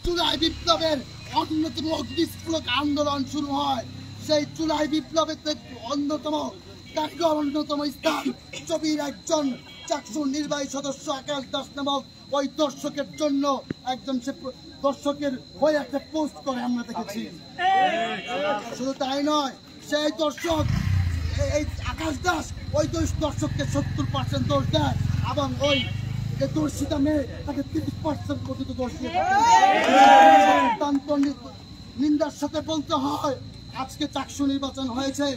জুলাই বিপ্লবের অন্যতম অগ্নিস্ফুলক আন্দোলন শুরু হয়। সেই জুলাই বিপ্লবের অন্যতম কারিগর, অন্যতম স্থান ছবির একজন চাকসুর নির্বাহী সদস্য আকাশ দাস নামক ওই দর্শকের জন্য একজন সে দর্শকের হয়ে একটা পোস্ট করে আমরা দেখেছি। শুধু তাই নয়, সেই দর্শক এই আকাশ দাস ওই দর্শককে 70% দোষ দেয় এবং ওই যে দর্শিতা মেয়ে তাকে 30% পর্যন্ত দোষ দিয়ে নিন্দার সাথে বলতে হয়, আজকে চাকসু নির্বাচন হয়েছে,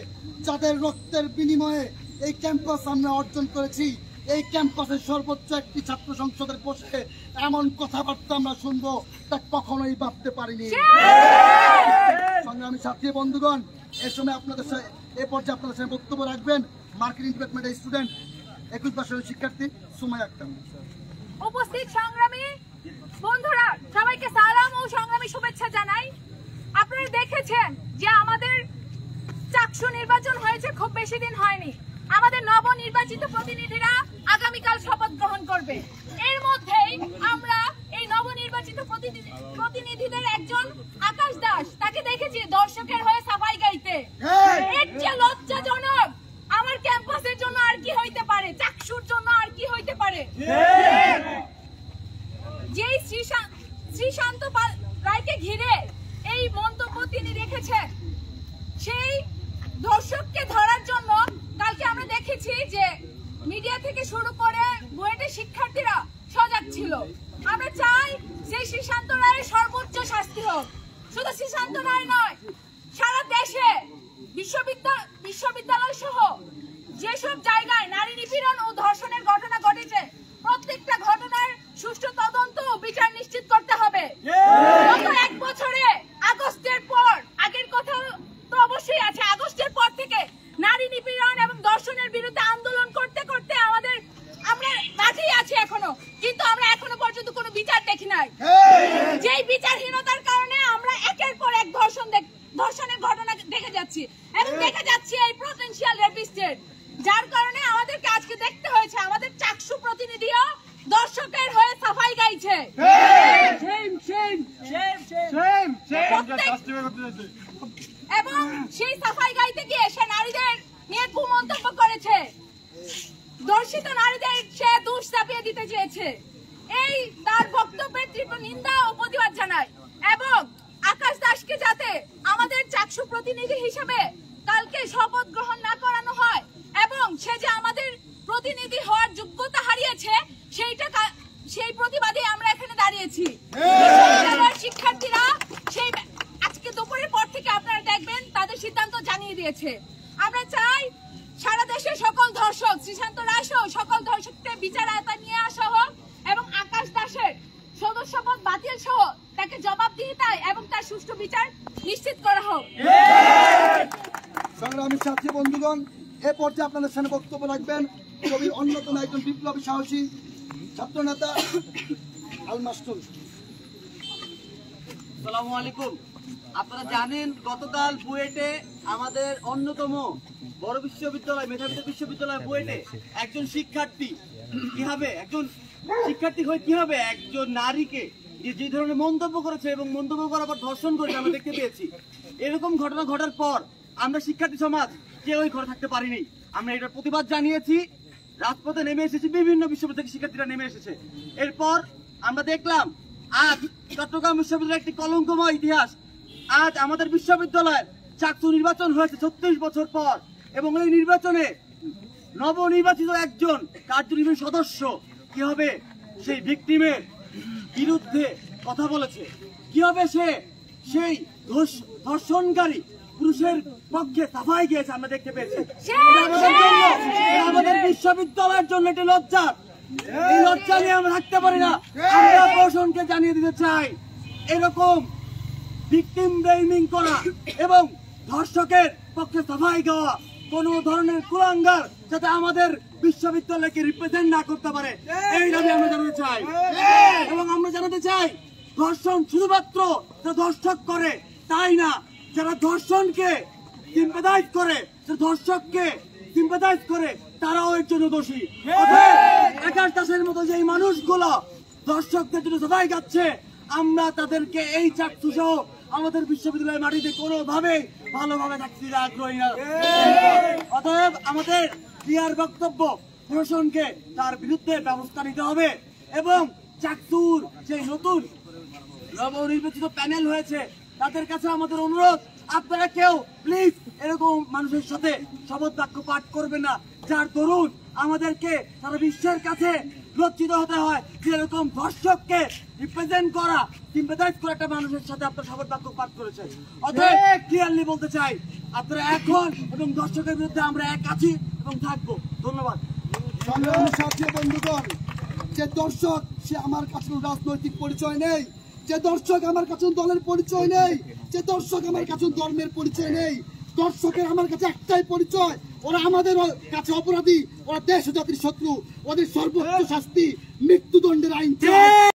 যাদের রক্তের বিনিময়ে এই ক্যাম্পাস আমরা অর্জন করেছি, এই ক্যাম্পাসের সর্বোচ্চ একটি ছাত্র সংসদের বসে এমন কথাবার্তা আমরা শুনবো তা কখনোই ভাবতে পারিনি। সংগ্রামী ছাত্রী বন্ধুগণ, এ সময় আপনাদের এ পর্যায়ে আপনাদের সাথে বক্তব্য রাখবেন মার্কেটিং ডিপার্টমেন্টের স্টুডেন্ট 21 বছরের শিক্ষার্থী সুমাইয়া আক্তার। উপস্থিত সংগ্রামী বন্ধুরা, সবাইকে সালাম ও সংগ্রামী শুভেচ্ছা জানাই। আপনারা দেখেছেন যে আমাদের চাকসু নির্বাচন হয়েছে, খুব বেশি দিন হয়নি। আমাদের নবনির্বাচিত প্রতিনিধিরা আগামীকাল শপথ গ্রহণ করবে। এর মধ্যেই আমরা এই নবনির্বাচিত প্রতিনিধিদের একজন আকাশ দাস, তাকে দেখেছি দর্শকের হয়ে সাফাই গাইতে। এর চেয়ে লজ্জাজনক আমার ক্যাম্পাসের জন্য আর কি হইতে পারে, চাকসুর জন্য আর কি হইতে পারে। যেই শ্রীশান্ত রায়কে ঘিরে এই মন্তব্য তিনি রেখেছেন, সেই দর্শককে ধরার জন্য কালকে আমরা দেখেছি যে মিডিয়া থেকে শুরু করে বুয়েটের শিক্ষার্থীরা সজাগ ছিল। আমরা চাই সেই শ্রীশান্ত রায়ের সর্বোচ্চ শাস্তি হোক। শুধু শ্রীশান্ত রায় নয়, সারা দেশে বিশ্ববিদ্যালয় সহ যেসব জায়গায় নারী নিপীড়ন ও ধর্ষণের ঘটনা ঘটেছে, প্রত্যেকটা ঘটনার সুষ্ঠু তদন্ত ও বিচার নিশ্চিত করতে হবে। গত 1 বছরে আগস্টের পর, আগের কথা তো অবশ্যই আছে, আগস্টের পর থেকে নারী নিপীড়ন এবং ধর্ষণের বিরুদ্ধে আন্দোলন করতে করতে আমরা মাঠেই আছি এখনো, কিন্তু আমরা এখনো পর্যন্ত কোনো বিচার দেখি নাই। যেই বিচারহীনতার কারণে আমরা একের পর এক ধর্ষণের ঘটনা দেখে যাচ্ছি এবং দেখে যাচ্ছি এই পটেনশিয়াল রেপিস্টের, যার কারণে আমাদেরকে আজকে দেখতে হয়েছে আমাদের চাকসু প্রতিনিধিও দর্শকের হয়ে সাফাই গাইছে। এবং সেই সাফাই গাইতে গিয়ে সে নারীদের নিয়ে কুমন্তব্য করেছে, ধর্ষিত নারীদের সে দোষ চাপিয়ে দিতে চেয়েছে। এই তার বক্তব্যের তীব্র নিন্দা ও প্রতিবাদ জানায় এবং আকাশ দাসকে যাতে আমাদের চাকসু প্রতিনিধি হিসেবে কালকে শপথ গ্রহণ না করানো হয় এবং সে যে আমাদের প্রতিনিধি হওয়ার যোগ্যতা হারিয়েছে, সেই প্রতিবাদে আমরা এখানে দাঁড়িয়েছি। শিক্ষার্থীরা সেই আজকে দুপুরের পর থেকে আপনারা দেখবেন তাদের সিদ্ধান্ত জানিয়ে দিয়েছে। আমরা চাই সারা দেশের সকল ধর্ষক, শ্রীশান্ত রায় সহ সকল ধর্ষককে বিচার আওতায় নিয়ে আসা হোক এবং আকাশ দাসের সদস্যপদ বাতিল সহ তাকে জবাবদিহিতায় এবং তার সুষ্ঠু বিচার নিশ্চিত করা হোক। সংগ্রামী ছাত্রী বন্ধুগণ, এ পর্যায়ে আপনাদের সামনে বক্তব্য রাখবেন ছবির অন্যতম একজন বিপ্লবী সাহসী ছাত্রনেতা আল মাসতুল। আসসালামু আলাইকুম। আপনারা জানেন গতকাল বুয়েটে আমাদের অন্যতম বড় বিশ্ববিদ্যালয়, মেধাবী বিশ্ববিদ্যালয় বুয়েটে একজন শিক্ষার্থী হয়ে কিভাবে একজন নারীকে যে ধরনের মন্তব্য করেছে এবং মন্তব্য করার পর ধর্ষণ করেছে আমরা দেখতে পেয়েছি। এরকম ঘটনা ঘটার পর আমরা শিক্ষার্থী সমাজ কেউ ওই ঘরে থাকতে পারিনি। আমরা এটার প্রতিবাদ জানিয়েছি, রাজপথে নেমে এসেছি, বিভিন্ন বিশ্ববিদ্যালয় থেকে শিক্ষার্থীরা নেমে এসেছে। এরপর আমরা দেখলাম আজ চট্টগ্রাম বিশ্ববিদ্যালয়ের একটি কলঙ্কময় ইতিহাস। আজ আমাদের বিশ্ববিদ্যালয়ের চাকসু নির্বাচন হয়েছে 36 বছর পর এবং এই নির্বাচনে নবনির্বাচিত একজন কার্যনির্বাহী সদস্য কিভাবে সেই ভিকটিমের বিরুদ্ধে কথা বলেছে, কিভাবে সেই ধর্ষণকারী পুরুষের পক্ষে সাফাই গিয়েছে আমরা দেখতে পেয়েছি। আমাদের বিশ্ববিদ্যালয়ের জন্য এটি লজ্জা, এই লজ্জা নিয়ে আমরা থাকতে পারি না। আমরা প্রশাসনকে জানিয়ে দিতে চাই, এরকম ভিকটিম ব্লেমিং করা এবং ধর্ষকের পক্ষে সাফাই গাওয়া কোন ধরনের কুলাঙ্গার যাতে আমাদের বিশ্ববিদ্যালয়কে রিপ্রেজেন্ট না করতে পারে, এই দাবি আমরা জানাতে চাই। এবং আমরা জানাতে চাই, ধর্ষণ শুধুমাত্র ধর্ষক করে তাই না, যারা ধর্ষণকে সিম্পাথাইজ করে, ধর্ষককে সিম্পাথাইজ করে, তারাও এর জন্য দোষী। আকাশ দাসের মতো যে মানুষগুলো ধর্ষকদের জন্য সবাই গাচ্ছে, আমরা তাদেরকে এই চাকসু সহ আমাদের বিশ্ববিদ্যালয়ের মাটিতে কোনোভাবে ভালোভাবে থাকতে দিতে আগ্রহী না। অতএব আমাদের ক্লিয়ার বক্তব্য, প্রশাসনকে তার বিরুদ্ধে ব্যবস্থা নিতে হবে এবং চাকসুর সেই নতুন নবনির্বাচিত প্যানেল হয়েছে তাদের কাছে আমাদের অনুরোধ, আপনারা কেউ প্লিজ এরকম মানুষের সাথে শপথ বাক্য পাঠ করবেন না যার দরুন আমাদেরকে সারা বিশ্বের কাছে লজ্জিত হতে হয় যে এরকম দর্শককে রিপ্রেজেন্ট করা, সিম্পাথাইজ করা একটা মানুষের সাথে আপনারা শপথ বাক্য পাঠ করেছেন। অতএব ক্লিয়ারলি বলতে চাই, আপনারা এখন এবং দর্শকের বিরুদ্ধে আমরা এক আছি এবং থাকবো। ধন্যবাদ। সংগ্রামী সাথী বন্ধুগণ, যে দর্শক সে আমার কাছে রাজনৈতিক পরিচয় নেই, যে দর্শক আমার কাছে দলের পরিচয় নেই, যে দর্শক আমার কাছে ধর্মের পরিচয় নেই, দর্শকের আমার কাছে একটাই পরিচয়, ওরা আমাদের কাছে অপরাধী, ওরা দেশ ও জাতির শত্রু, ওদের সর্বোচ্চ শাস্তি মৃত্যুদণ্ডের আইন চায়।